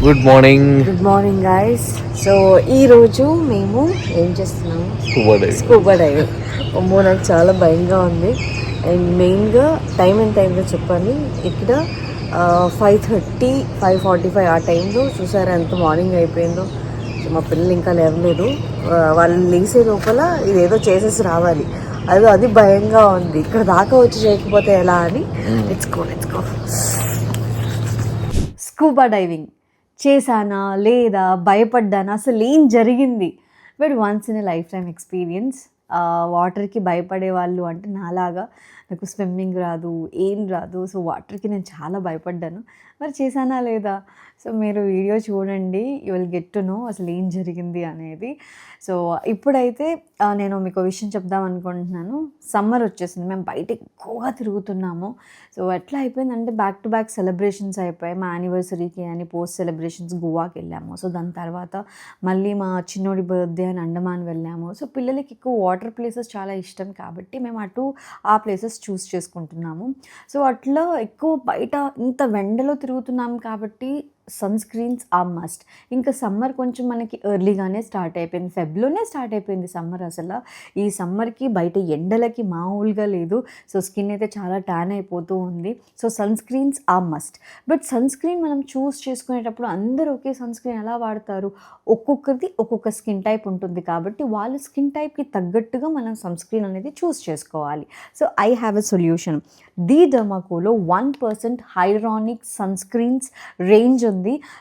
Good morning. Good morning guys. So ఈరోజు మేము ఏం చేస్తున్నాము? Scuba diving. అమ్మో నాకు చాలా భయంగా ఉంది. అండ్ మెయిన్గా టైం ఎంత అయిందో చెప్పండి. ఇక్కడ 5:30 5:45 ఆ టైంలో చూసారా ఎంత మార్నింగ్ అయిపోయిందో. సో మా పిల్లలు ఇంకా లేవలేదు. వాళ్ళు లేసే లోపల ఇదేదో చేసేసి రావాలి. అది భయంగా ఉంది. ఇక్కడ దాకా వచ్చి చేయకపోతే ఎలా అని. Let's go. స్కూబా డైవింగ్ చేశానా లేదా, భయపడ్డానా, అసలు ఏం జరిగింది? But once in a life time experience. వాటర్కి భయపడే వాళ్ళు అంటే నాలాగా, నాకు స్విమ్మింగ్ రాదు, ఏం రాదు. సో వాటర్కి నేను చాలా భయపడ్డాను. మరి చేశానా లేదా? సో మీరు వీడియో చూడండి, you will get to know అసలు ఏం జరిగింది అనేది. సో ఇప్పుడైతే నేను మీకు విషయం చెప్దాం అనుకుంటున్నాను. సమ్మర్ వచ్చేసింది, మేము బయట ఎక్కువగా తిరుగుతున్నాము. సో ఎట్లా అయిపోయిందంటే బ్యాక్ టు బ్యాక్ సెలబ్రేషన్స్ అయిపోయాయి. మా యానివర్సరీకి అని పోస్ట్ సెలబ్రేషన్స్ గోవాకి వెళ్ళాము. సో దాని తర్వాత మళ్ళీ మా చిన్నోడి బర్త్డే అని అండమాన్ వెళ్ళాము. సో పిల్లలకి ఎక్కువ వాటర్ ప్లేసెస్ చాలా ఇష్టం కాబట్టి మేము ఆ ప్లేసెస్ చూస్ చేసుకుంటున్నాము. సో అట్లా ఎక్కువ బయట ఇంత వెండలో తిరుగుతున్నాము కాబట్టి సన్ స్క్రీన్స్ ఆర్ మస్ట్. ఇంకా సమ్మర్ కొంచెం మనకి ఎర్లీగానే స్టార్ట్ అయిపోయింది. ఫెబ్లోనే స్టార్ట్ అయిపోయింది సమ్మర్. అసలు ఈ సమ్మర్కి బయట ఎండలకి మామూలుగా లేదు. సో స్కిన్ అయితే చాలా ట్యాన్ అయిపోతూ ఉంది. So sunscreens are must. But sunscreen మనం చూస్ చేసుకునేటప్పుడు అందరూ ఒకే సన్ స్క్రీన్ ఎలా వాడతారు? ఒక్కొక్కరిది ఒక్కొక్క స్కిన్ టైప్ ఉంటుంది కాబట్టి వాళ్ళ స్కిన్ టైప్కి తగ్గట్టుగా మనం సన్ స్క్రీన్ అనేది చూస్ చేసుకోవాలి. So I have a solution. The డర్మాకోలో 1% హైలరానిక్ సన్ స్క్రీన్స్ రేంజ్ ఉంది.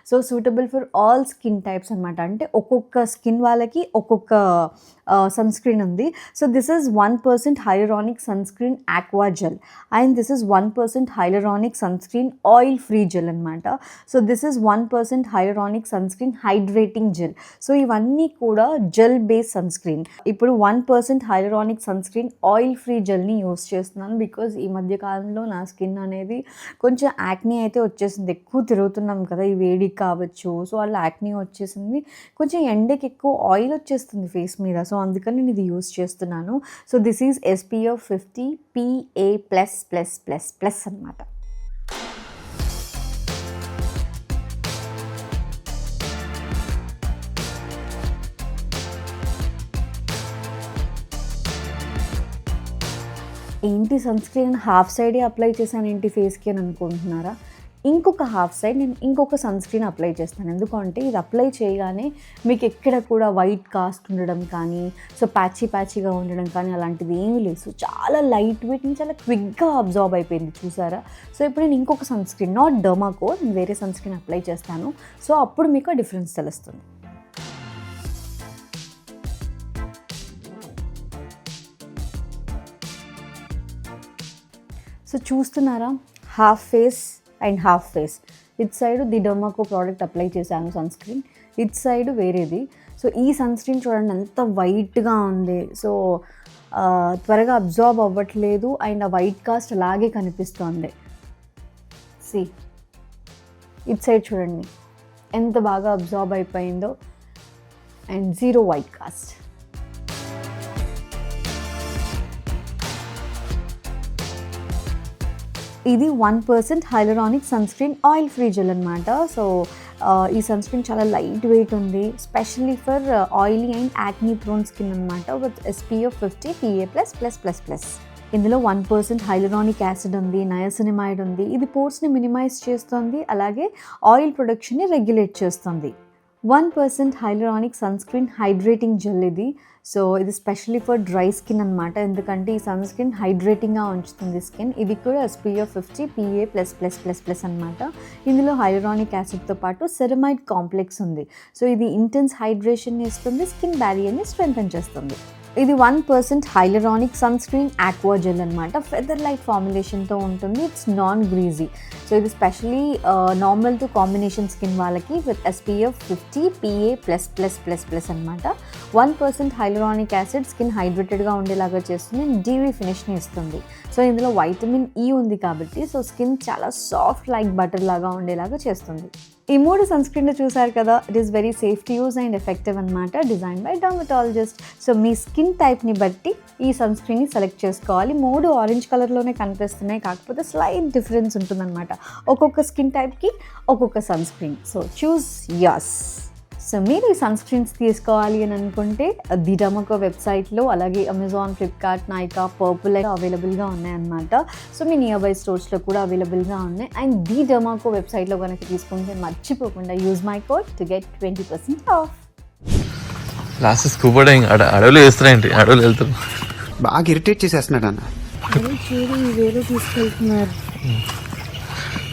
So suitable for all skin types అనమాట. అంటే ఒక్కొక్క స్కిన్ వాళ్ళకి ఒక్కొక్క సన్ స్క్రీన్ ఉంది. So this is 1% hyaluronic sunscreen aqua gel and this is 1% hyaluronic sunscreen oil free gel అనమాట. So this is 1% hyaluronic sunscreen hydrating gel. So ఇవన్నీ కూడా gel based sunscreen. ఇప్పుడు 1% hyaluronic sunscreen oil free జెల్ని use చేస్తున్నాను because ఈ మధ్య కాలంలో నా స్కిన్ అనేది కొంచెం యాక్నీ అయితే వచ్చేసింది. ఎక్కువ తిరుగుతున్నాం కదా, ఈ వేడికి కావచ్చు. సో అలా యాక్నీ వచ్చేసింది. కొంచెం ఎండకి ఎక్కువ ఆయిల్ వచ్చేస్తుంది ఫేస్ మీద. సో అందుకని నేను ఇది యూస్ చేస్తున్నాను. So this is SPF 50 PA++++ అనమాట. ఏంటి సన్ స్క్రీన్ హాఫ్ సైడే అప్లై చేశాను ఏంటి ఫేస్కి అని అనుకుంటున్నారా? ఇంకొక హాఫ్ సైడ్ నేను ఇంకొక సన్ స్క్రీన్ అప్లై చేస్తాను. ఎందుకంటే ఇది అప్లై చేయగానే మీకు ఎక్కడ కూడా వైట్ కాస్ట్ ఉండడం కానీ, సో ప్యాచీగా ఉండడం కానీ అలాంటిది ఏమీ లేదు. సో చాలా లైట్ వెయిట్ నుంచి చాలా క్విక్గా అబ్జార్బ్ అయిపోయింది, చూసారా? సో ఇప్పుడు నేను ఇంకొక సన్ స్క్రీన్, నాట్ డర్మాకో, నేను వేరే సన్ స్క్రీన్ అప్లై చేస్తాను. సో అప్పుడు మీకు డిఫరెన్స్ తెలుస్తుంది. సో చూస్తున్నారా, half face and half face. It side the Dermaco product apply చేశాను సన్ స్క్రీన్, ఇట్ సైడ్ వేరేది. సో ఈ సన్ స్క్రీన్ చూడండి ఎంత వైట్గా ఉంది. సో త్వరగా అబ్జార్బ్ అవ్వట్లేదు అండ్ ఆ వైట్ కాస్ట్ అలాగే కనిపిస్తుంది. సి ఇట్ సైడ్ చూడండి ఎంత బాగా అబ్జార్బ్ అయిపోయిందో అండ్ జీరో వైట్ కాస్ట్. ఇది 1% hyaluronic sunscreen oil free gel అనమాట. సో ఈ సన్ స్క్రీన్ చాలా లైట్ వెయిట్ ఉంది, specially for oily and acne prone skin అనమాట. With SPF 50 PA++++. ఇందులో 1% హైలరానిక్ యాసిడ్ ఉంది, నయాసినమైడ్ ఉంది. ఇది పోర్స్ని మినిమైజ్ చేస్తుంది, అలాగే ఆయిల్ ప్రొడక్షన్ని రెగ్యులేట్ చేస్తుంది. 1% hyaluronic sunscreen hydrating gel ఇది. సో ఇది స్పెషల్లీ ఫర్ డ్రై స్కిన్ అనమాట, ఎందుకంటే ఈ సన్ స్క్రీన్ హైడ్రేటింగ్గా ఉంచుతుంది స్కిన్. ఇది కూడా SPF 50 PA++++ అనమాట. ఇందులో హైలరానిక్ యాసిడ్తో పాటు సెరమైడ్ కాంప్లెక్స్ ఉంది. సో ఇది ఇంటెన్స్ హైడ్రేషన్ ఇస్తుంది, స్కిన్ బ్యారియర్ని స్ట్రెంథెన్ చేస్తుంది. ఇది 1% hyaluronic sunscreen aqua gel అనమాట. ఫెదర్ లైట్ ఫార్ములేషన్తో ఉంటుంది. It's non greasy. సో ఇది specially normal to combination skin వాళ్ళకి విత్ SPF 50 PA++++ అనమాట. 1% హైలరానిక్ యాసిడ్ స్కిన్ హైడ్రేటెడ్గా ఉండేలాగా చేస్తుంది, డీవీ ఫినిష్ని ఇస్తుంది. సో ఇందులో వైటమిన్ E ఉంది కాబట్టి సో స్కిన్ చాలా సాఫ్ట్ లైక్ బటర్ లాగా ఉండేలాగా చేస్తుంది. ఈ 3 సన్ స్క్రీన్లు చూసారు కదా, it is very safe to use and effective అనమాట, డిజైన్ బై డర్మటాలజిస్ట్. సో మీ స్కిన్ టైప్ని బట్టి ఈ సన్ స్క్రీన్ని సెలెక్ట్ చేసుకోవాలి. 3 ఆరెంజ్ కలర్లోనే కనిపిస్తున్నాయి, కాకపోతే స్లైట్ డిఫరెన్స్ ఉంటుందన్నమాట ఒక్కొక్క స్కిన్ టైప్కి ఒక్కొక్క sunscreen. So choose yes. So మీరు ఈ సన్ స్క్రీన్స్ తీసుకోవాలి అని అనుకుంటే ది డర్మాకో వెబ్సైట్లో, అలాగే అమెజాన్, ఫ్లిప్కార్ట్, నైకా, పర్పుల్ అవైలబుల్గా ఉన్నాయన్నమాట. సో మీ నియర్ బై స్టోర్స్లో కూడా అవైలబుల్గా ఉన్నాయి. అండ్ ది డర్మాకో వెబ్సైట్లో కనుక తీసుకుంటే మర్చిపోకుండా use my code to get 20% of. Last scuba diving అడవులు వేస్తున్నాయండి, అడవులు వెళ్తారు. బాగా ఇరిటేట్ చేసేస్తున్నాడు అన్న. వేరే తీసుకెళ్తున్నారు.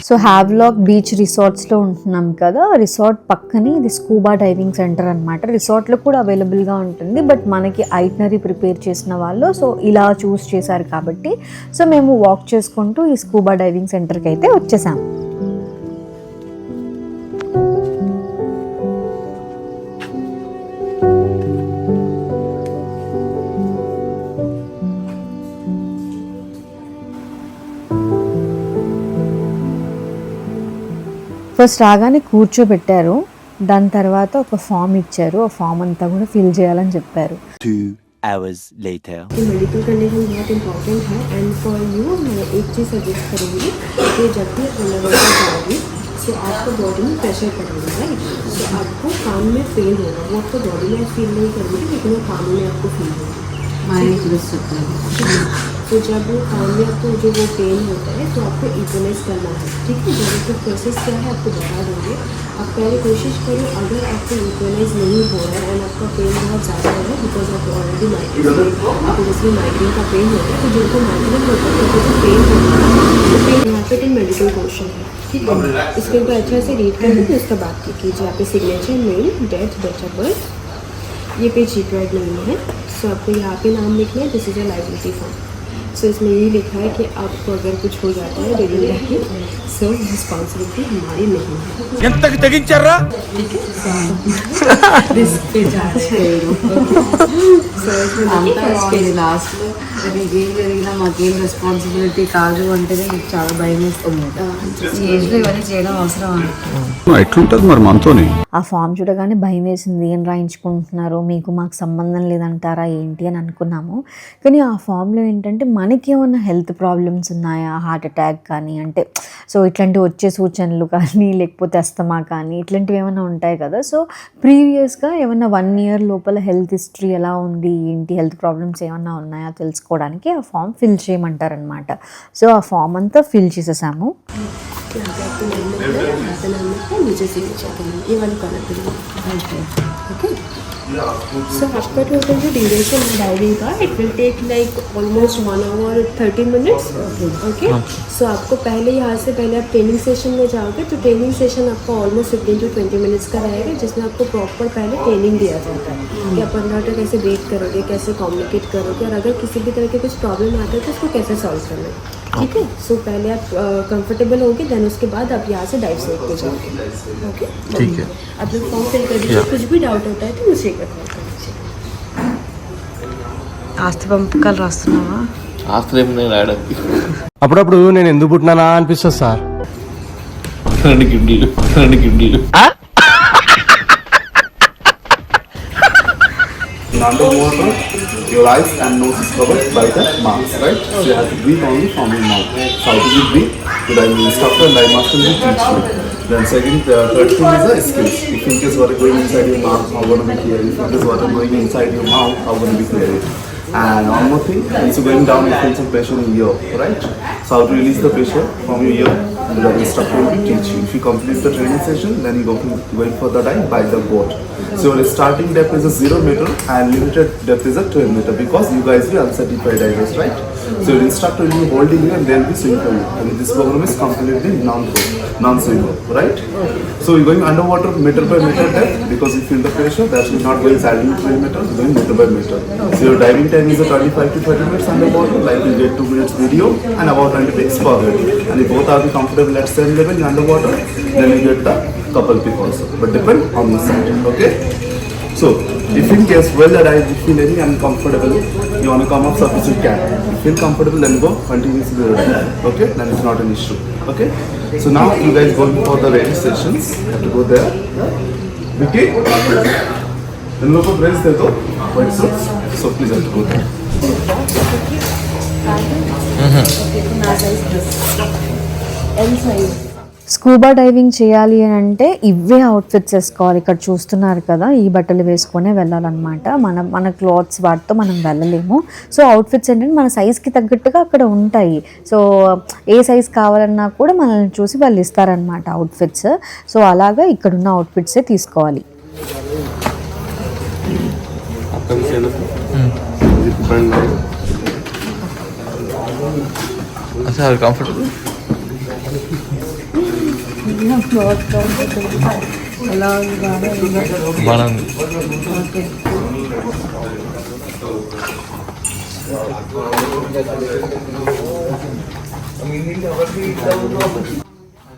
సో హ్యావ్లాక్ బీచ్ రిసార్ట్స్లో ఉంటున్నాం కదా, రిసార్ట్ పక్కనే ఇది స్కూబా డైవింగ్ సెంటర్ అనమాట. రిసార్ట్లో కూడా అవైలబుల్గా ఉంటుంది, బట్ మనకి ఐటనరీ ప్రిపేర్ చేసిన వాళ్ళు సో ఇలా చూస్ చేశారు కాబట్టి సో మేము వాక్ చేసుకుంటూ ఈ స్కూబా డైవింగ్ సెంటర్కి అయితే వచ్చేసాం. ఫస్ట్ రాగానే కూర్చోబెట్టారు, దాని తర్వాత ఒక ఫామ్ ఇచ్చారు, ఆ ఫామ్ అంతా కూడా ఫిల్ చేయాలని చెప్పారు. 2 hours later. मेडिकल कंडीशन बहुत इंपॉर्टेंट है एंड फॉर यू मैं एक चीज़ सजेस्ट करूँगी कि जब भी अंडरवर्ल्ड में जाओगी सो आपको बॉडी में प्रेशर पड़ेगा, राइट. सो आपको कान में पेन होगा, वो आपको बॉडी में फील नहीं करेगी लेकिन वो कान में आपको फील होगा. तो जब वो कान में आपको जो वो पेन होता है तो आपको इक्वलाइज करना है, ठीक है. जब आपको प्रोसेस क्या है आपको बता देंगे. आप पहले कोशिश करो, अगर आपको इक्वलाइज नहीं हो रहा है एंड आपका पेन बहुत ज़्यादा हो रहा है बिकॉज आपको ऑलरेडी माइग्रेन, आपको जिसमें माइग्रेन का पेन होता है, तो जिनको माइग्रेन होता है तो पेन होता है, तो पेन यहाँ पे एक मेडिकल क्वेश्चन है, ठीक है. इसके ऊपर अच्छा से रीड कर लीजिए, उसका बात कीजिए. यहाँ पे signature, name, date, date of birth, ये पेज रिक्वायर्ड नहीं है. सो आपको यहाँ पे नाम लिखना है, this is a liability form. So इसमें ये लिखा है कि आपको अगर कुछ हो जाता है डिलीवरी की सो रिस्पॉन्सिबिलिटी हमारी नहीं है, ठीक है. रिस्क पे जा रहे లాస్ట్లో మీకేం జరిగినా మాకేం రెస్పాన్సిబిలిటీ కాదు అంటేనే మీకు చాలా భయం వేస్తుంది. ఈ ఏజ్లో ఇవన్నీ చేయడం అవసరం అంటే ఎట్లుంటుంది మరి మనతోని. ఆ ఫామ్ చూడగానే భయం వేసింది, ఏం రాయించుకుంటున్నారు, మీకు మాకు సంబంధం లేదంటారా ఏంటి అని అనుకున్నాము. కానీ ఆ ఫామ్లో ఏంటంటే మనకి ఏమన్నా హెల్త్ ప్రాబ్లమ్స్ ఉన్నాయా, హార్ట్ అటాక్ కానీ అంటే సో ఇట్లాంటివి వచ్చే సూచనలు కానీ లేకపోతే అస్తమా కానీ ఇట్లాంటివి ఏమైనా ఉంటాయి కదా. సో ప్రీవియస్గా ఏమన్నా 1 year లోపల హెల్త్ హిస్టరీ ఎలా ఉంది, ఏంటి హెల్త్ ప్రాబ్లమ్స్ ఏమన్నా ఉన్నాయా తెలుసుకోవడానికి ఆ ఫామ్ ఫిల్ చేయమంటారనమాట. సో ఆ ఫామ్ అంతా ఫిల్ చేసేసాము. नीचे सिग्नेचर करना, ये वाली कलर करेंगे, ओके. सो आपका टोटल जो ड्यूरेशन है डायरी का, it will take like almost 1 hour 30 minutes, okay. So आपको पहले यहाँ से पहले आप ट्रेनिंग सेशन में जाओगे तो ट्रेनिंग सेशन आपका ऑलमोस्ट 15 to 20 minutes का रहेगा, जिसमें आपको प्रॉपर पहले ट्रेनिंग दिया जाता है कि आप अंडर कैसे ब्रीथ करोगे, कैसे कम्युनिकेट करोगे, और अगर किसी भी तरह के कुछ प्रॉब्लम आता है तो उसको कैसे सॉल्व करना है, ठीक है. सो पहले आप कंफर्टेबल होगे, देन उसके बाद आप यहाँ से डाइव सीट पे जाओगे, ओके. ठीक है. आप लोग फॉर्म फिल कर दीजिए, कुछ भी डाउट होता है तो मुझे कॉल कर दीजिए. ఆస్తి పంపకాలు రాస్తున్నావా? ఆస్తులు ఏమున్నాయి రాయడానికి? అప్పుడప్పుడు నేను ఎందుకు పుట్టినానా అనిపిస్తుంది సార్. 2 కిడ్నీలు. Underwater, your eyes and nose is covered by the mask, right? So you have to breathe only from your mouth. So how do you breathe? Should I be instructor and I must will teach you. Then second, third thing is the skills. If in case water going inside your mouth, how going to be clear? If it is water going inside your mouth, how going to be clear? And one more thing, once you're going down, you feel some pressure in your ear, right? So how to release the pressure from your ear? The instructor will teach you. If you complete the training session, then you go for the dive by the boat. So your starting depth is a 0 meter and limited depth is a 12 meter because you guys are uncertified divers, right? So your instructor will be holding you and they will be swimming for you. And this program is completely non-swimmer, right? So you're going underwater meter by meter depth because you feel the pressure. That's not going silent 12 meter, you're going meter by meter. So your diving time is a 25 to 30 minutes underwater, like you get 2 minutes video and about 20 pics per head. And if both are comfortable at same level underwater, then you get the couple pic also. But depend on the side, okay? So, if in case well that I feel any uncomfortable, you want to come up surface, you can. If you feel comfortable, then go continuously the ride. Okay, then it's not an issue. Okay, so now you guys go for the ready sessions. You have to go there. Vicky, in look of brains there, white suits. So please have to go there. Scuba diving చేయాలి అని అంటే ఇవే outfits వేసుకోవాలి. ఇక్కడ చూస్తున్నారు కదా, ఈ బట్టలు వేసుకొనే వెళ్ళాలన్నమాట. మన క్లాత్స్ వాటితో మనం వెళ్ళలేము. సో అవుట్ఫిట్స్ ఏంటంటే మన సైజ్కి తగ్గట్టుగా అక్కడ ఉంటాయి. సో ఏ సైజ్ కావాలన్నా కూడా మనల్ని చూసి వాళ్ళు ఇస్తారనమాట అవుట్ఫిట్స్. సో అలాగా ఇక్కడున్న అవుట్ఫిట్సే తీసుకోవాలి. అసలు కంఫర్టబుల్ బాగుంది.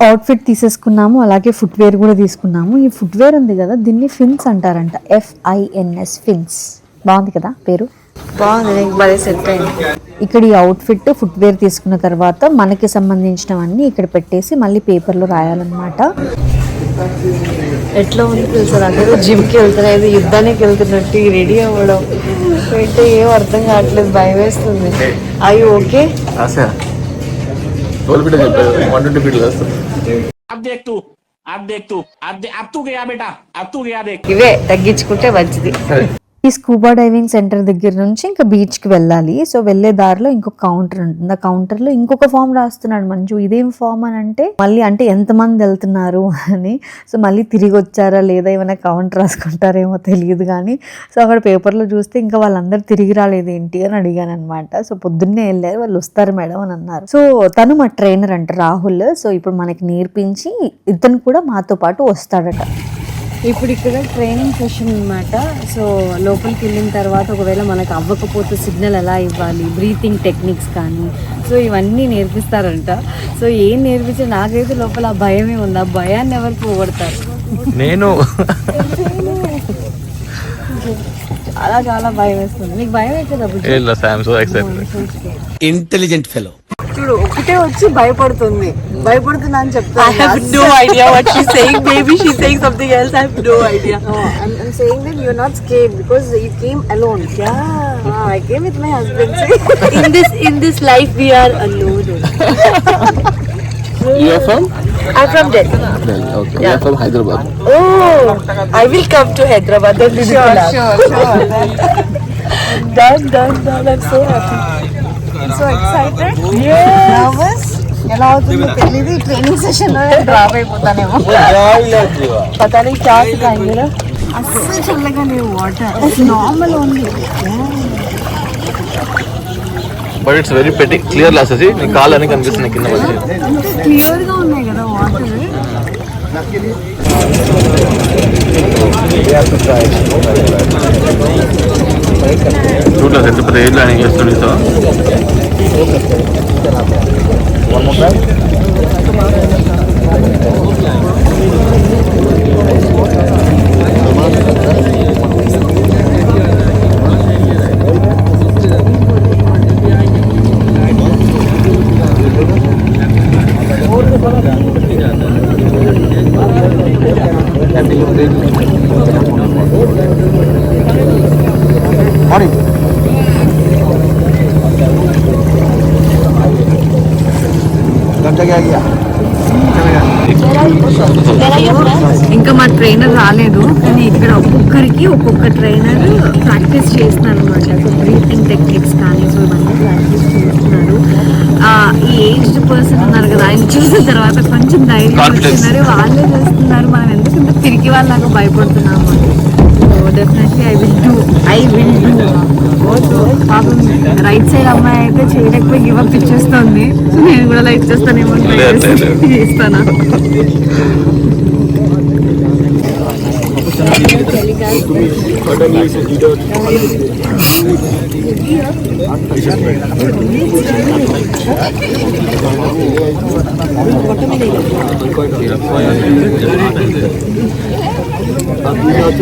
అవుట్ఫిట్ తీసేసుకున్నాము, అలాగే ఫుట్వేర్ కూడా తీసుకున్నాము. ఈ ఫుట్వేర్ ఉంది కదా, దీన్ని ఫిన్స్ అంటారంట. FINS fins. బాగుంది కదా పేరు, బాగుంది, బాగా సెట్ అయింది. ఇక్కడ ఈ అవుట్ఫిట్ ఫుట్వేర్ తీసుకున్న తర్వాత మనకి సంబంధించినవన్నీ ఇక్కడ పెట్టేసి మళ్ళీ పేపర్లో రాయాలన్నమాట. ఎట్లా ఉంది తెలుసా, అందరూ జిమ్కి వెళ్తున్నారు, ఏదో యుద్ధానికి వెళ్తున్నట్టు రెడీ అవ్వడం అంటే ఏం అర్థం కావట్లేదు, భయం వేస్తుంది. అవి ఓకే ఇవే తగ్గించుకుంటే మంచిది. ఈ స్కూబా డైవింగ్ సెంటర్ దగ్గర నుంచి ఇంకా బీచ్కి వెళ్ళాలి. సో వెళ్ళే దారిలో ఇంకొక కౌంటర్ ఉంటుంది. ఆ కౌంటర్లో ఇంకొక ఫామ్ రాస్తున్నాడు మంజు. ఇదేం ఫామ్ అని అంటే మళ్ళీ అంటే ఎంతమంది వెళ్తున్నారు అని. సో మళ్ళీ తిరిగి వచ్చారా లేదా, ఏమైనా కౌంట్ రాసుకుంటారేమో తెలియదు కానీ. సో అక్కడ పేపర్లో చూస్తే ఇంకా వాళ్ళందరూ తిరిగి రాలేదు ఏంటి అని అడిగాను అనమాట. సో పొద్దున్నే వెళ్ళారు, వాళ్ళు వస్తారు మేడం అని అన్నారు. సో తను మా ట్రైనర్ అంట, రాహుల్. సో ఇప్పుడు మనకి నేర్పించి ఇతను కూడా మాతో పాటు వస్తాడట. ఇప్పుడు ఇక్కడ ట్రైనింగ్ సెషన్ అనమాట. సో లోపలికి వెళ్ళిన తర్వాత ఒకవేళ మనకు అవ్వకపోతే సిగ్నల్ ఎలా ఇవ్వాలి, బ్రీతింగ్ టెక్నిక్స్ కానీ, సో ఇవన్నీ నేర్పిస్తారంట. సో ఏం నేర్పించే నాకైతే లోపల ఆ భయమే ఉంది. ఆ భయాన్ని ఎవరు పోగొడతారు? నేను చాలా చాలా భయం వేస్తుంది. నీకు భయం అవుతుంది? Intelligent fellow. చూడు, ఒకటే వచ్చి భయపడుతుంది అని చెప్తాను. I have no idea what she's saying. Maybe she's saying something else. I have no idea. No, I'm saying that you're not scared because you came alone. Yeah. I came with my husband. In this life, we are alone. You are from? I'm from Delhi. Okay. You are from Hyderabad. Oh, I will come to Hyderabad. Then Sure. Done. I'm so happy. So excited? Yes. Nervous? ఎలా అవుతుందో తెలియదు. ఈ training session లో drop అయిపోతానేమో. पता नहीं क्या सिखाएंगे ना. అస్సలు చల్లగా లేవు water, normal only. But it's very పెట్టి క్లియర్ లాసెస్. నీ కాలు అని కనిపిస్తుంది కింద పడి. క్లియర్ గా ఉన్నాయి కదా వాటర్. చూడలేదు ఎంత పెద్ద ఏజ్ అని చేస్తుంది. సో ఇంకా మా ట్రైనర్ రాలేదు, కానీ ఇక్కడ ఒక్కొక్కరికి ఒక్కొక్క ట్రైనర్ ప్రాక్టీస్ చేస్తున్నారు అనమాట. సో బ్రీతింగ్ టెక్నిక్స్ కానీ, సో ఇవన్నీ ప్రాక్టీస్ చేస్తున్నారు. ఈ ఏజ్డ్ పర్సన్ ఉన్నారు కదా, ఆయన చూసిన తర్వాత కొంచెం ధైర్యం వచ్చినారు. వాళ్ళే చేస్తున్నారు, మనం ఎందుకంటే తిరిగి వాళ్ళలాగా భయపడుతున్నాము. So definitely I will do. పాపం రైట్ సైడ్ అమ్మాయి అయితే చేయలేకపోయి గివ్ అప్ ఇచ్చేస్తుంది. సో నేను కూడా లైట్ చేస్తానేమో చేస్తానా.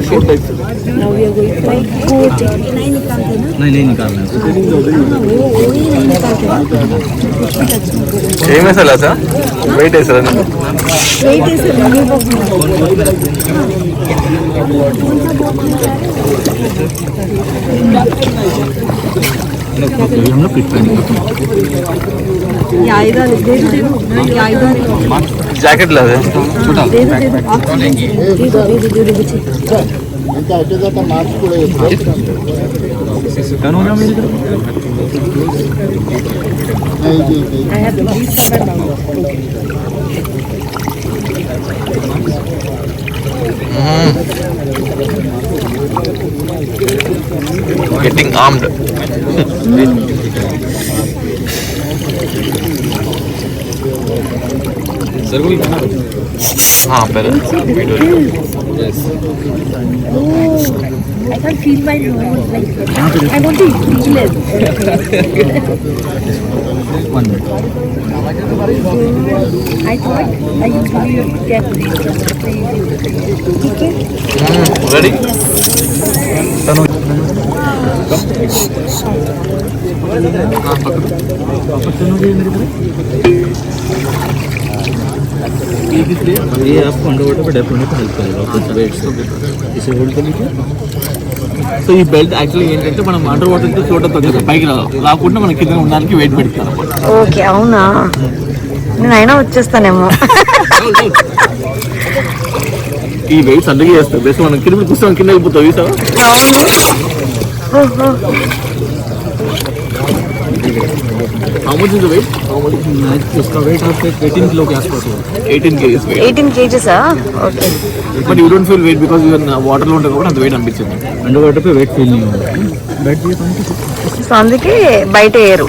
Short legs. Now we are going to like वो नहीं निकालते ना, नहीं निकालना है। वो ही नहीं निकालते ना, कुछ भी टच नहीं करेंगे। ఏం వేసాలా సార్ వెయిట్ వేసారా నేను Wait is हम लोग पिट पहनेंगे। ये आयुधाలు दे दो ये आयुधाలు జాకెట్ లేదు दे दो कौन हो गया मेरी तरफ? I have the least covered now. Getting armed sir कोई बना दो। हाँ पहले video I can't feel my nose like I want to feel it. One minute. I thought I usually get okay. Ready ये आपको अंडर वाटर पे Depp होने को हेल्प करेगा कुछ वेट से इसे होल्ड कर लीजिए సో ఈ బెల్ట్ యాక్చువల్లీ ఏంటంటే మనం అండర్ వాటర్ చోట తగ్గదు పైకి రాకుండా మన కింద ఉండడానికి వెయిట్ పెడతాం ఓకే అవునా నేనైనా వచ్చేస్తానేమో ఈ వెయిట్స్ అందుకే చేస్తాం బెస్ట్ మనం కింద కూర్చొని కింద వెళ్ళిపోతాం ఈసారి How much is the weight? How much is उसका weight आपके 18 किलो के आसपास होगा 18 kgs weight 18 kgsా okay but you don't feel weight because you are water లో ఉంటారు కాబట్టి అంత weight అనిపించదు అండర్ వాటర్ पे weight feel नहीं होगा बैठ दिए पानी సో అందుకే బయట ఏరు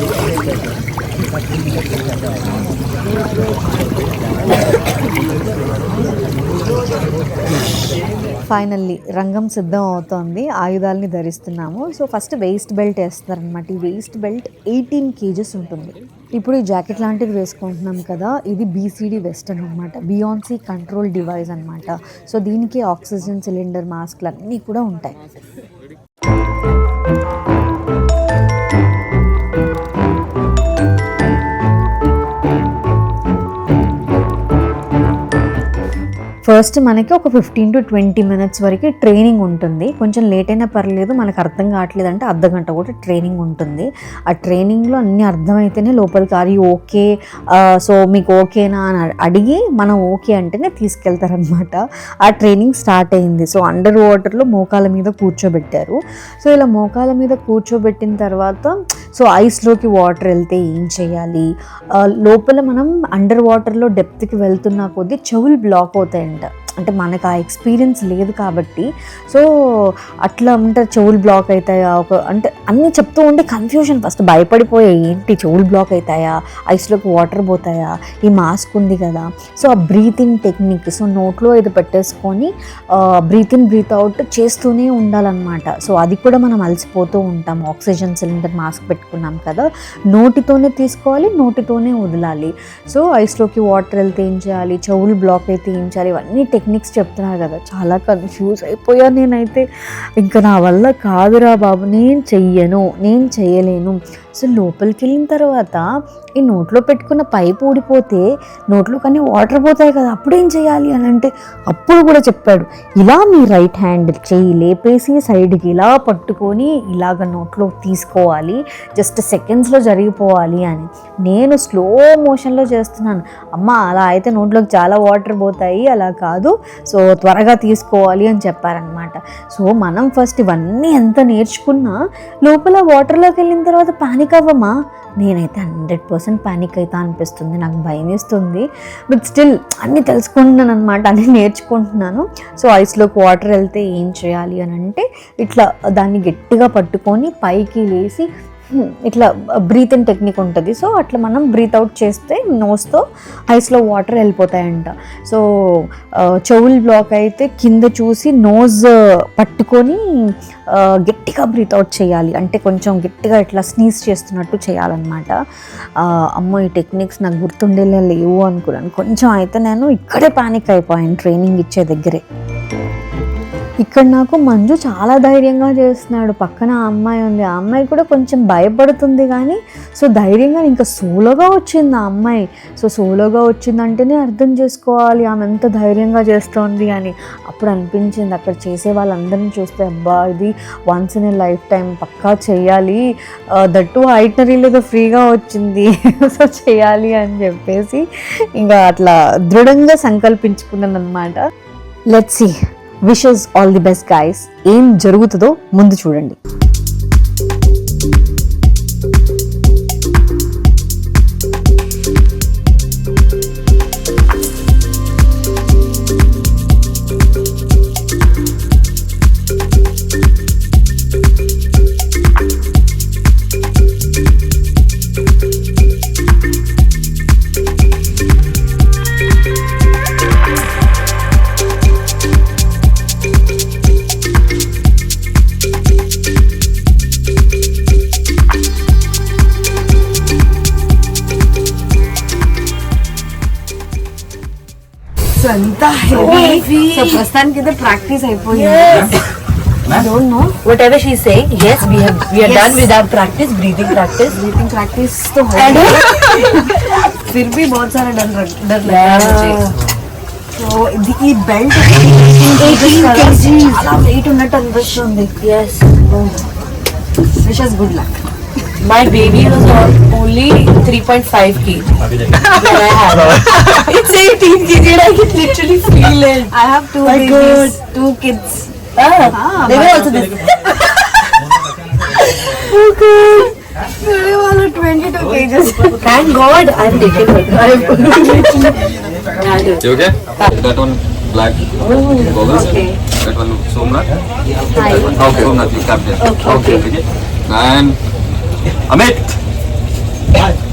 ఫైనల్లీ రంగం సిద్ధం అవుతోంది ఆయుధాలని ధరిస్తున్నాము సో ఫస్ట్ వేస్ట్ బెల్ట్ వేస్తారనమాట ఈ వేస్ట్ బెల్ట్ 18 kgs ఉంటుంది ఇప్పుడు ఈ జాకెట్ లాంటిది వేసుకుంటున్నాం కదా ఇది బీసీడీ వెస్టర్న్ అనమాట బియాన్సీ కంట్రోల్ డివైస్ అనమాట సో దీనికి ఆక్సిజన్ సిలిండర్ మాస్క్లు అన్నీ కూడా ఉంటాయి ఫస్ట్ మనకి ఒక 15 to 20 minutes వరకు ట్రైనింగ్ ఉంటుంది కొంచెం లేట్ అయినా పర్లేదు మనకు అర్థం కావట్లేదు అంటే అర్ధగంట కూడా ట్రైనింగ్ ఉంటుంది ఆ ట్రైనింగ్లో అన్నీ అర్థమైతేనే లోపలికి అది ఓకే సో మీకు ఓకేనా అని అడిగి మనం ఓకే అంటేనే తీసుకెళ్తారనమాట ఆ ట్రైనింగ్ స్టార్ట్ అయింది సో అండర్ వాటర్లో మోకాల మీద కూర్చోబెట్టారు సో ఇలా మోకాల మీద కూర్చోబెట్టిన తర్వాత సో ఐస్లోకి వాటర్ వెళ్తే ఏం చేయాలి లోపల మనం అండర్ వాటర్లో డెప్త్కి వెళ్తున్నా కొద్దీ చెవులు బ్లాక్ అవుతాయంట అంటే మనకు ఆ ఎక్స్పీరియన్స్ లేదు కాబట్టి సో అట్లా ఉంటారు చెవులు బ్లాక్ అవుతాయా అంటే అన్నీ చెప్తూ ఉంటే కన్ఫ్యూజన్ ఫస్ట్ భయపడిపోయాయి ఏంటి చెవులు బ్లాక్ అవుతాయా ఐస్లోకి వాటర్ పోతాయా ఈ మాస్క్ ఉంది కదా సో ఆ బ్రీతింగ్ టెక్నిక్ సో నోట్లో ఇది పెట్టేసుకొని బ్రీత్ ఇన్ బ్రీత్ అవుట్ చేస్తూనే ఉండాలన్నమాట సో అది కూడా మనం అలసిపోతూ ఉంటాం ఆక్సిజన్ సిలిండర్ మాస్క్ పెట్టుకున్నాం కదా నోటితోనే తీసుకోవాలి నోటితోనే వదలాలి సో ఐస్లోకి వాటర్ వెళ్తే ఏం చేయాలి చెవులు బ్లాక్ అయితే ఏం చేయాలి ఇవన్నీ టెక్నిక్స్ చెప్తున్నారు కదా చాలా కన్ఫ్యూజ్ అయిపోయాను నేనైతే ఇంకా నా వల్ల కాదురా బాబు నేను చేయలేను సో లోపలికి వెళ్ళిన తర్వాత ఈ నోట్లో పెట్టుకున్న పైపు ఊడిపోతే నోట్లో కానీ వాటర్ పోతాయి కదా అప్పుడేం చేయాలి అని అంటే అప్పుడు కూడా చెప్పాడు ఇలా మీ రైట్ హ్యాండ్ చెయ్యి లేపేసి సైడ్కి ఇలా పట్టుకొని ఇలాగ నోట్లో తీసుకోవాలి జస్ట్ సెకండ్స్లో జరిగిపోవాలి అని నేను స్లో మోషన్లో చేస్తున్నాను అమ్మ అలా అయితే నోట్లోకి చాలా వాటర్ పోతాయి అలా కాదు సో త్వరగా తీసుకోవాలి అని చెప్పారనమాట సో మనం ఫస్ట్ ఇవన్నీ ఎంత నేర్చుకున్నా లోపల వాటర్లోకి వెళ్ళిన తర్వాత పానిక్ అవ్వమా నేనైతే 100% పానిక్ అవుతా అనిపిస్తుంది నాకు భయం వేస్తుంది బట్ స్టిల్ అన్నీ తెలుసుకుంటున్నాను అనమాట అన్నీ నేర్చుకుంటున్నాను సో ఐస్లోకి వాటర్ వెళ్తే ఏం చేయాలి అని అంటే ఇట్లా దాన్ని గట్టిగా పట్టుకొని పైకి లేసి ఇట్లా బ్రీత్ ఇన్ టెక్నిక్ ఉంటుంది సో అట్లా మనం బ్రీత్ అవుట్ చేస్తే నోస్తో ఐస్లో వాటర్ వెళ్ళిపోతాయంట సో చెవులు బ్లాక్ అయితే కింద చూసి నోజ్ పట్టుకొని గట్టిగా బ్రీత్ అవుట్ చేయాలి అంటే కొంచెం గట్టిగా ఇట్లా స్నీజ్ చేస్తున్నట్టు చేయాలన్నమాట అమ్మో ఈ టెక్నిక్స్ నాకు గుర్తుండేలా లేవు అనుకున్నాను కొంచెం అయితే నేను ఇక్కడే పానిక్ అయిపోయాను ట్రైనింగ్ ఇచ్చే దగ్గరే ఇక్కడ నాకు మంజు చాలా ధైర్యంగా చేస్తున్నాడు. పక్కన ఆ అమ్మాయి ఉంది, ఆ అమ్మాయి కూడా కొంచెం భయపడుతుంది కానీ సో ధైర్యంగా ఇంకా సోలోగా వచ్చింది ఆ అమ్మాయి. సో సోలోగా వచ్చిందంటేనే అర్థం చేసుకోవాలి ఆమె ఎంత ధైర్యంగా చేస్తోంది అని. అప్పుడు అనిపించింది అక్కడ చేసే వాళ్ళందరినీ చూస్తే అబ్బా ఇది once in a lifetime పక్కా చేయాలి, దట్టు ఐటనరీలో ఫ్రీగా వచ్చింది సో చేయాలి అని చెప్పేసి ఇంకా అట్లా దృఢంగా సంకల్పించుకున్నాను అనమాట. Let's see, wishes all the best guys. ఏం జరుగుతుందో ముందు చూడండి. సో అంతా హెవీ. సో ప్రస్తుతానికి అయితే ప్రాక్టీస్ అయిపోయింది. I don't know. Whatever she's saying, yes, we are done with our practice, breathing practice. Breathing practice तो हो गई, फिर भी बहुत सारा डर लग रहा है मुझे. సో ఈ బెల్ట్ 18 kg చాలా వెయిట్ ఉన్నట్టు అనిపిస్తుంది. Yes. Wishes good luck. My baby was only 3.5 kg. It's 18 kg and I can literally feel it. I have two My babies, two kids. They were also this. मेरे वाला 22 kgs. Thank God I'm taking her. You okay? That one black. Okay. That one Somnath. Hi. Okay. Somnath, you captain. Okay. Okay. And Amit.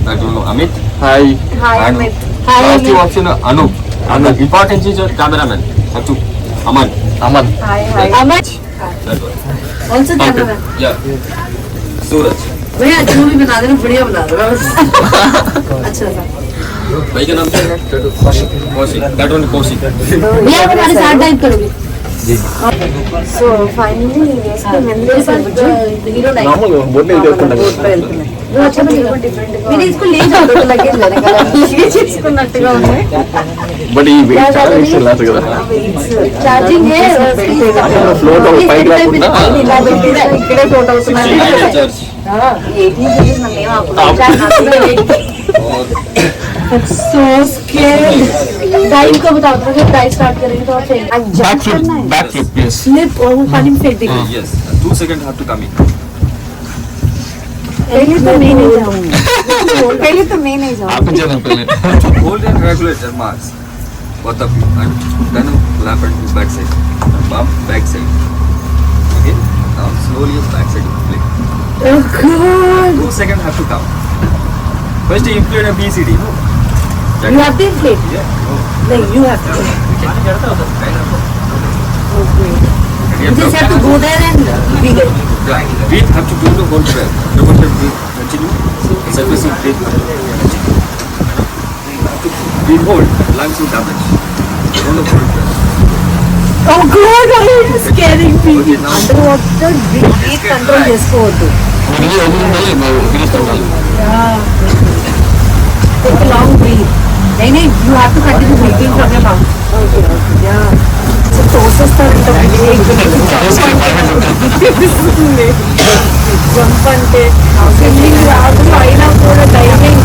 That one Amit. Hi. Hi, And Amit. Hi, last Amit. option Anup. And the important is your cameraman. Actu. Aman. Hi, hi. How much? That one. Also Okay. camera. Yeah. Suraj. भैया अच्छा movie बना देना, बढ़िया बना दो. अच्छा था. भाई का नाम क्या है? कौशिक. That one Kौshik. भैया आप हमारे साथ टाइप करोगे. సో ఫైనలీ हीरो नहीं. నువ్వు अच्छा मैंने इसको ले जाओ तो लगेज लेने का. ఇవి చేసుకున్నట్టుగా ఉంది. But ఈ weight చాలా వేస్ట్ లేదు కదా. चार्जिंग है. ఫ్లోట్ పైకి రాకుండా ఇలా పెట్టినా ఇక్కడే ఫ్లోట్ అవుతున్నాయి. చార్జ్. 18 kg నన్ను ఏం ఆపుతుంది. So scared. टाइम का बताओ तो जब प्राइस स्टार्ट करेंगे तो आप बैक फ्लिप yes. स्लिप और वो पानी में फेंक देंगे. Yes. 2 seconds have to come in. पहले तो मैं नहीं जाऊंगी. पहले तो मैं नहीं जाऊंगी. आप चलो पहले. Hold and regulate your mass. Both of you. And then lap and back side. Bump back side. Okay. Now slowly back side flip. Oh God. 2 seconds have to come. First you inflate a BCD. No. You have to inflate. Yeah. No. No, you have to. You just have to go there and be there. Yeah. Breathe have to do the whole breath. Double breathe. Continue. Surface will breathe. Breathe hold. Lungs will damage. Don't hold breath. Oh God, I'm scaring me. Okay, now. Underwater breathe control చేసుకోవద్దు. Take a long breath. नहीं, you have to continue breathing from your mouth. Okay. Yeah. So తోసేస్తారు jump అంటే swimming రాదు అయినా కూడా diving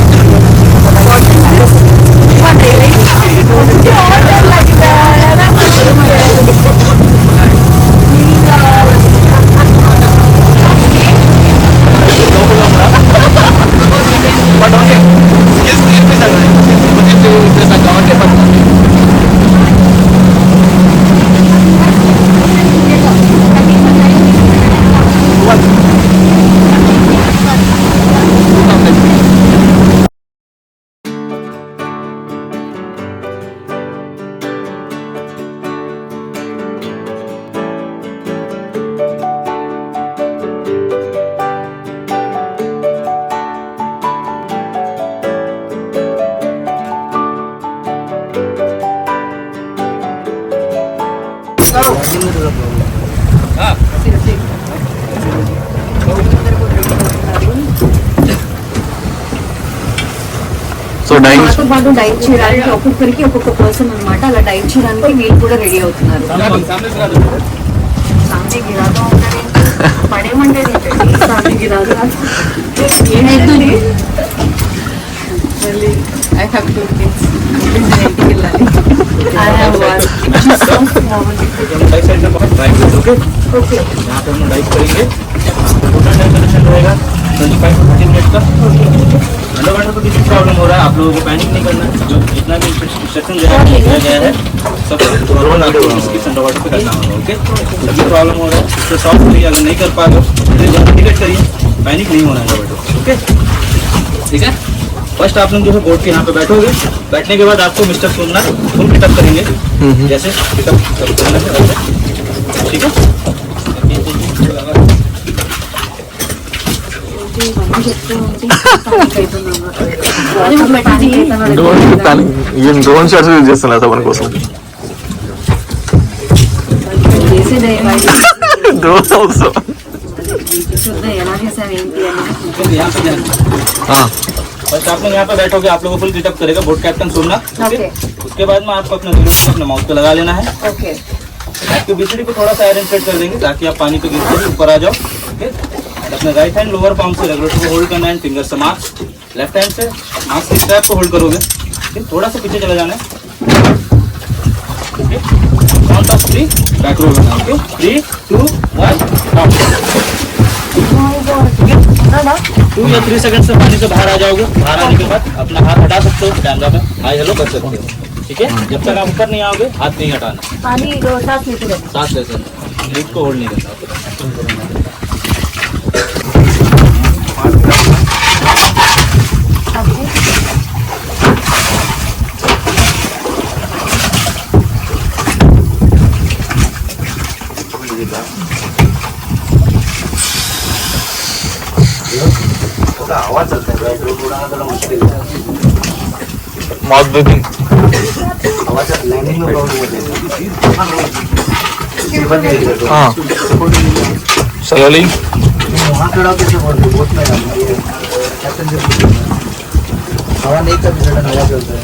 so diet మాతో పాటు diet చేయడానికి ఒక్కొక్కరికి ఒక్కొక్క పర్సన్ అన్నమాట. అలా డైట్ చేయడానికి వీళ్ళు కూడా రెడీ అవుతున్నారు. సామ్నే గిరాగా ఉంటారేంటి, పడేయమంటే సామ్నే గిరాగా ఏమైతుంది. మళ్ళీ ఐ హ్యావ్ టూ కిడ్స్, ఇంటికి వెళ్ళాలి. I have one. ఓకే यहाँ पे हम डाइट करेंगे, टोटल टाइम कनेक्शन रहेगा 25 to 30 मिनट का। अंडरवाटर को किसी प्रॉब्लम हो रहा है, आप लोगों को पैनिक नहीं करना है। जो जितना भी इंस्ट्रक्शन दिया गया है सब नॉर्मल आपको स्किप अंडरवाटर पे करना होगा। ओके, सभी प्रॉब्लम हो रहा है तो सॉल्व करिए, अगर नहीं कर पा रहे हो टिकट करिए, पैनिक नहीं होना अंडरवाटर। ओके ठीक है। फर्स्ट आप लोग जो है बोर्ड के यहाँ पे बैठोगे, बैठने के बाद आपको मिस्टर सुनना फुल पिटअप करेंगे, जैसे पिटअप करना है वैसे, ठीक है। డ్రోన్ షాట్స్ యూజ్ చేస్తున్నారు మన కోసం. డ్రోన్ ఆల్సో ఎలా చేసావు ఏంటి అని. यहाँ पे जाना, फर्स्ट आप लोग यहाँ पे बैठोगे, आप लोगों को फुल पिटअप करेगा बोर्ड कैप्टन सुनना। ओके उसके बाद में आपको अपना जरूर अपने माउथ पे लगा लेना है। ओके आपके बीसीडी को थोड़ा सा आयरन सेट कर देंगे ताकि आप पानी पे गिरते ही ऊपर आ जाओ। ओके, अपने राइट हैंड लोअर पाम से रेगुलेटर को होल्ड करना है, फिंगर से मास्क, लेफ्ट हैंड से मास्क की स्ट्रैप को होल्ड करोगे। फिर थोड़ा सा पीछे चला जाना है। ओके, काउंट ऑफ 3 बैक रो करना है। Okay 3 2 1 stop. 2 या 3 सेकंड से पानी से बाहर आ जाओगे। बाहर आने के बाद अपना हाथ हटा सकते हो, कैमरा पे हाय हेलो कर सकते हो। ठीक है, जब तक आप ऊपर नहीं आओगे हाथ नहीं हटाना, पानी सांस लेते रहना. सांस ले सकते, लीड को होल्ड नहीं करना। हवा चलता है, उड़ाना थोड़ा मुश्किल है। माउथ ब्रीथिंग हवा चल लैंडिंग में प्रॉब्लम होती है। हाँ स्लोली वहाँ खड़ा कैसे बोलते बोट में कैप्टन जब हवा नहीं चलती सडन हवा चलता है।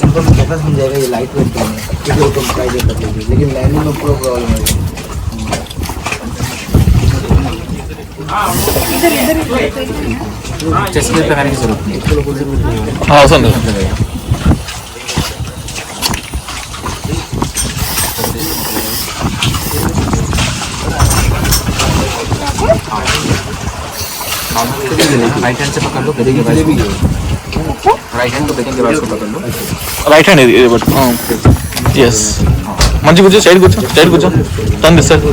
उनको कैसे समझाएगा ये लाइट वेट है क्योंकि वो तुम ट्राई कर लेगी, लेकिन लैंडिंग में पूरा प्रॉब्लम है। चेस्ट में लगाने की जरूरत नहीं, हाँ అవసరం లేదు. राइट हैंड से पकड़ लो, ब्रेकिंग डिवाइस को राइट हैंड को ब्रेकिंग डिवाइस को पकड़ लो। రైట్ హ్యాండ్ ఇది బట్ ఎస్ మంచి కూర్చో, సైడ్ కూర్చో, సైడ్ కూర్చో, turn this side.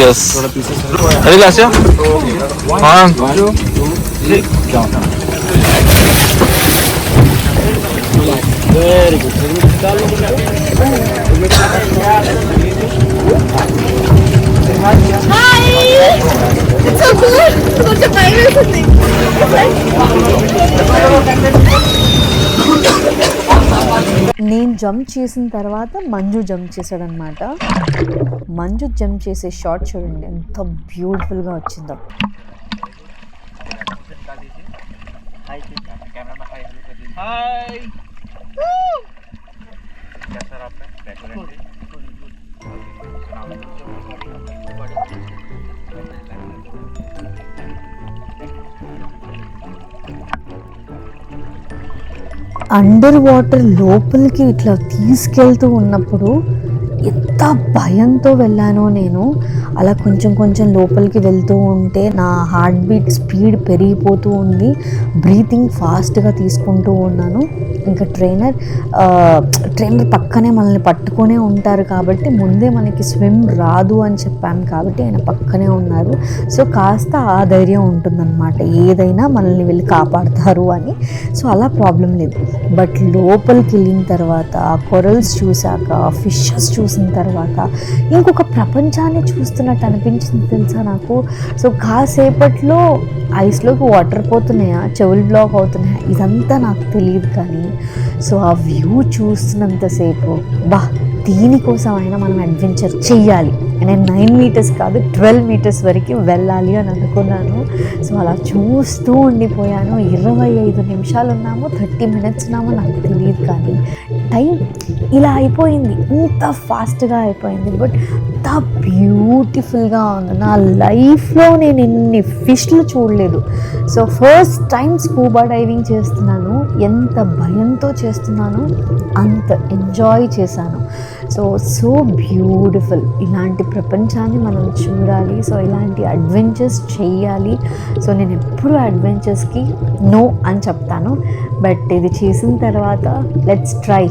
Yes ready last very good. నేను జంప్ చేసిన తర్వాత మంజు జంప్ చేశాడనమాట. మంజు జంప్ చేసే షాట్ చూడండి ఎంత బ్యూటిఫుల్గా వచ్చిందో. అండర్ వాటర్ లోపలికి ఇట్లా తీసుకెళ్తూ ఉన్నప్పుడు ఎంత భయంతో వెళ్ళానో నేను. అలా కొంచెం కొంచెం లోపలికి వెళ్తూ ఉంటే నా హార్ట్ బీట్ స్పీడ్ పెరిగిపోతూ ఉంది, బ్రీతింగ్ ఫాస్ట్గా తీసుకుంటూ ఉన్నాను. ఇంకా ట్రైనర్ పక్కనే మనల్ని పట్టుకొనే ఉంటారు కాబట్టి ముందే మనకి స్విమ్ రాదు అని చెప్పాను కాబట్టి ఆయన పక్కనే ఉన్నారు. సో కాస్త ఆ ధైర్యం ఉంటుందన్నమాట, ఏదైనా మనల్ని వెళ్ళి కాపాడతారు అని. సో అలా ప్రాబ్లం లేదు. బట్ లోపలికి వెళ్ళిన తర్వాత కొరల్స్ చూశాక, ఫిషెస్ చూసిన తర్వాత ఇంకొక ప్రపంచాన్ని చూస్తున్నట్టు అనిపించింది తెలుసా నాకు. సో కాసేపట్లో ఐస్లోకి వాటర్ పోతున్నాయా, చెవులు బ్లాక్ అవుతున్నాయా, ఇదంతా నాకు తెలియదు. కానీ సో ఆ వ్యూ చూస్తున్నంతసేపు దీనికోసం అయినా మనం అడ్వెంచర్ చెయ్యాలి నేను 9 meters కాదు 12 meters వరకు వెళ్ళాలి అని అనుకున్నాను. సో అలా చూస్తూ ఉండిపోయాను. 25 నిమిషాలు ఉన్నామో 30 minutes ఉన్నామో నాకు తెలియదు, కానీ టైం ఇలా అయిపోయింది, ఇంత ఫాస్ట్గా అయిపోయింది. బట్ ఇంత బ్యూటిఫుల్గా ఉంది. నా లైఫ్లో నేను ఇన్ని ఫిష్లు చూడలేదు. So first time scuba diving చేస్తున్నాను. ఎంత భయంతో చేస్తున్నానో అంత ఎంజాయ్ చేశాను. So beautiful. ఇలాంటి ప్రపంచాన్ని మనం చూడాలి. సో ఇలాంటి అడ్వెంచర్స్ చేయాలి. సో నేను ఎప్పుడూ అడ్వెంచర్స్కి నో అని చెప్తాను, బట్ ఇది చేసిన తర్వాత let's try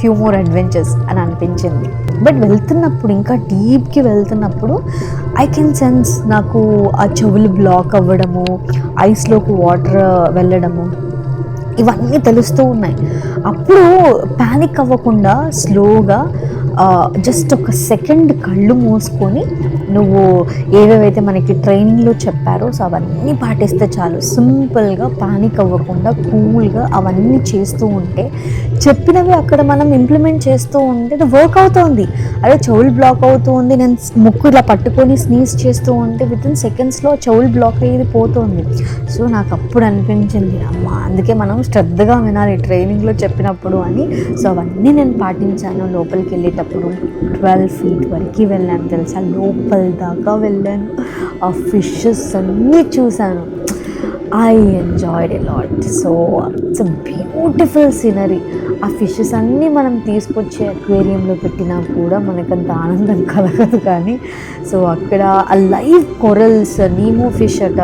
few more adventures అని అనిపించింది. బట్ వెళ్తున్నప్పుడు, ఇంకా డీప్కి వెళ్తున్నప్పుడు ఐ కెన్ సెన్స్ నాకు ఆ చెవులు బ్లాక్ అవ్వడము, ఐస్లోకి వాటర్ వెళ్ళడము, ఇవన్నీ తెలుస్తూ ఉన్నాయి. అప్పుడు ప్యానిక్ అవ్వకుండా స్లోగా జస్ట్ ఒక సెకండ్ కళ్ళు మూసుకొని నువ్వు ఏవేవైతే మనకి ట్రైనింగ్లో చెప్పారో సో అవన్నీ పాటిస్తే చాలు. సింపుల్గా ప్యానిక్ అవ్వకుండా కూల్గా అవన్నీ చేస్తూ ఉంటే, చెప్పినవి అక్కడ మనం ఇంప్లిమెంట్ చేస్తూ ఉంటే అది వర్క్ అవుతుంది. అదే చెవులు బ్లాక్ అవుతూ ఉంది, నేను ముక్కు ఇలా పట్టుకొని స్నీజ్ చేస్తూ ఉంటే వితిన్ సెకండ్స్లో చెవులు బ్లాక్ అయ్యేది పోతుంది. సో నాకు అప్పుడు అనిపించింది, అమ్మ అందుకే మనం శ్రద్ధగా వినాలి ట్రైనింగ్లో చెప్పినప్పుడు అని. సో అవన్నీ నేను పాటించాను. లోపలికి వెళ్ళేటప్పుడు 12 feet వరకు వెళ్ళాను తెలుసా, లోపల దాకా వెళ్ళాను. ఆ ఫిషెస్ అన్నీ చూశాను. I enjoyed a lot. So it's a beautiful scenery. ఆ ఫిషెస్ అన్నీ మనం తీసుకొచ్చే అక్వేరియంలో పెట్టినా కూడా మనకంత ఆనందం కలగదు. కానీ సో అక్కడ ఆ లైవ్ కొరల్స్, నీమో ఫిష్ అట.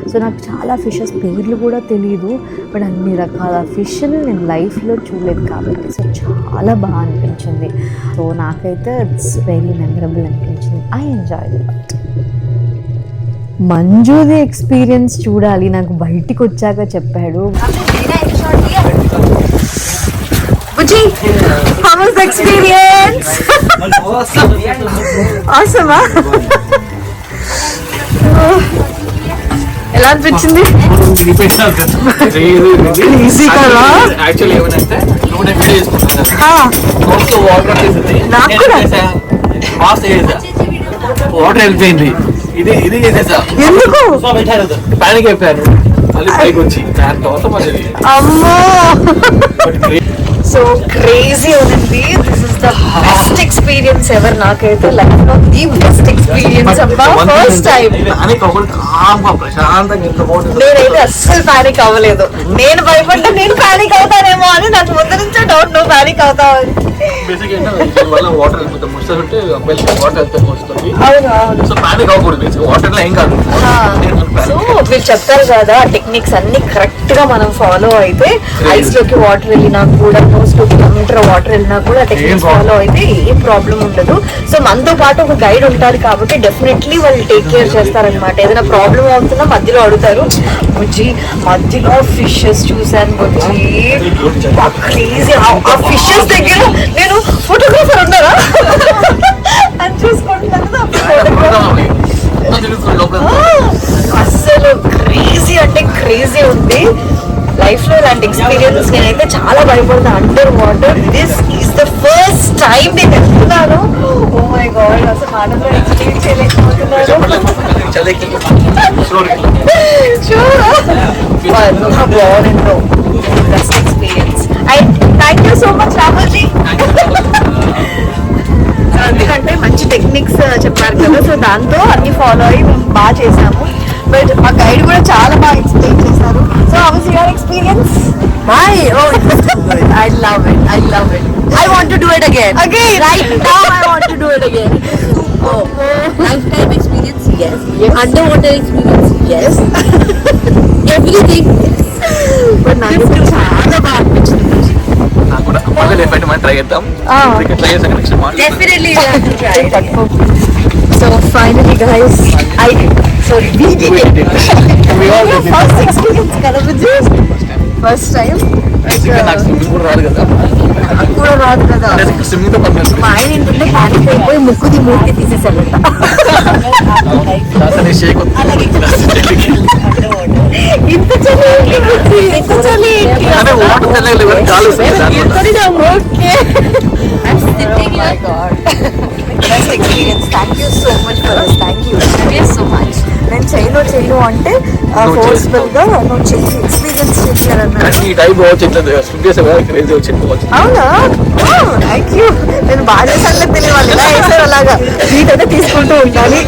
సో నాకు చాలా ఫిషెస్ పేర్లు కూడా తెలియదు, బట్ అన్ని రకాల ఫిష్ని నేను లైఫ్లో చూడలేదు కాబట్టి సో చాలా బాగా అనిపించింది. సో నాకైతే ఇట్స్ వెరీ మెమరబుల్ అనిపించింది. I enjoyed a lot. మంజుది ఎక్స్పీరియన్స్ చూడాలి, నాకు బయటికి వచ్చాక చెప్పాడు. How was the experience? Awesome. ఎలా అనిపించింది? ఈజీ కదా. యాక్చువల్లీ ఏమంటే నాకు కూడా వాటర్ వెళ్ళిపోయింది. ఇది ఇది చేసేసా. ఎందుకు? ప్యానిక్ అయిపోయాను. మళ్ళీ పైకి వచ్చి దాని తర్వాత మళ్ళీ అమ్మో. సో క్రేజీ ఉంది. This is the best experience ever. నాకైతే లైఫ్ లో ది బెస్ట్ ఎక్స్పీరియన్స్ అబ్బా. ఫస్ట్ టైం నేనైతే అస్సలు ప్యానిక్ అవ్వలేదు. నేను భయపడ్డా నేను ప్యానిక్ అవుతానేమో అని, నాకు ముందు నుంచే డౌట్ నువ్వు ప్యానిక్ అవుతావు. వాటర్ వెళ్ళిపోతాం వస్తుంటే వాటర్ వస్తుంది. అవును. సో ప్యానిక్ అవ్వకూడదు. వాటర్ లో ఏం కాదు. సో మీరు చెప్తారు కదా టెక్నిక్స్ అన్ని కరెక్ట్ గా మనం ఫాలో అయితే ఐస్ లోకి వాటర్ వెళ్ళినా కూడా, నోస్ 2 kilometer వాటర్ వెళ్ళినా కూడా టెక్నిక్స్ ఫాలో అయితే ఏం ప్రాబ్లం ఉండదు. సో మనతో పాటు ఒక గైడ్ ఉంటారు కాబట్టి డెఫినెట్లీ వాళ్ళు టేక్ కేర్ చేస్తారనమాట. ఏదైనా ప్రాబ్లం అవుతున్నా మధ్యలో అడుగుతారు. బుజ్జి మధ్యలో ఫిషెస్ చూసాను బుజ్జి, క్రేజీ. ఆ ఫిషెస్ దగ్గర నేను ఫోటోగ్రాఫర్ ఉన్నారా అని చూసుకుంటున్నాను కదా. అస్సలు క్రేజీ అంటే క్రేజీ ఉంది. లైఫ్ లో ఇలాంటి ఎక్స్పీరియన్స్ నేనైతే చాలా భయపడతాను under water. This is the first time నేను వెళ్తున్నాను. ఓ మై గాడ్, అసలు మాటలో ఎక్స్ప్లెయిన్ చేయలేకపోతున్నాను. బాగుందో best experience. And thank you so much Rahulji. ఎందుకంటే మంచి టెక్నిక్స్ చెప్పారు కదా, సో దాంతో అన్ని ఫాలో అయ్యి బాగా చేసాము. బట్ మా గైడ్ కూడా చాలా బాగా ఎక్స్ప్లెయిన్ చేశారు. So how was your experience? My I love it. I want to do it again. Right now I want to do it again. Oh, lifetime experience, yes. Underwater experience, yes. Everything. But నాకు చాలా బాగా అనిపించింది. నాకు కూడా మళ్ళీ రేపటి మనం try చేద్దాం. ట్రై చేసాక next Definitely you have to try. So finally guys, I did. So we did it. First experience kada bujju. First time. నాకు స్విమ్మింగ్ కూడా రాదు కదా. నాకు కూడా రాదు కదా. స్విమ్మింగ్ తో పర్లేదు. మా ఆయన ఏంటంటే ప్యానిక్ అయిపోయి ముక్కుది మూర్తి తీసేసాడంట. అసలు షేక్ ఇంత చలి అంటే వాటర్ తెలియదు కాలు okay. I'm sitting here. Best experience. Thank you so much for this. Thank you so much. నేను చేయను అంటే ఫోర్స్ఫుల్గా నువ్వు చెయ్యి, ఎక్స్పీరియన్స్ చేయాలన్నా. ఈ టైప్ వచ్చి ఇట్లా స్లిప్ చేసే క్రేజీ వచ్చి అవునా? Thank you. నేను బాగా చేశాను తెలియదు, వాళ్ళు ఎలా వేసారు అలాగా. వీటైతే తీసుకుంటూ ఉండాలి.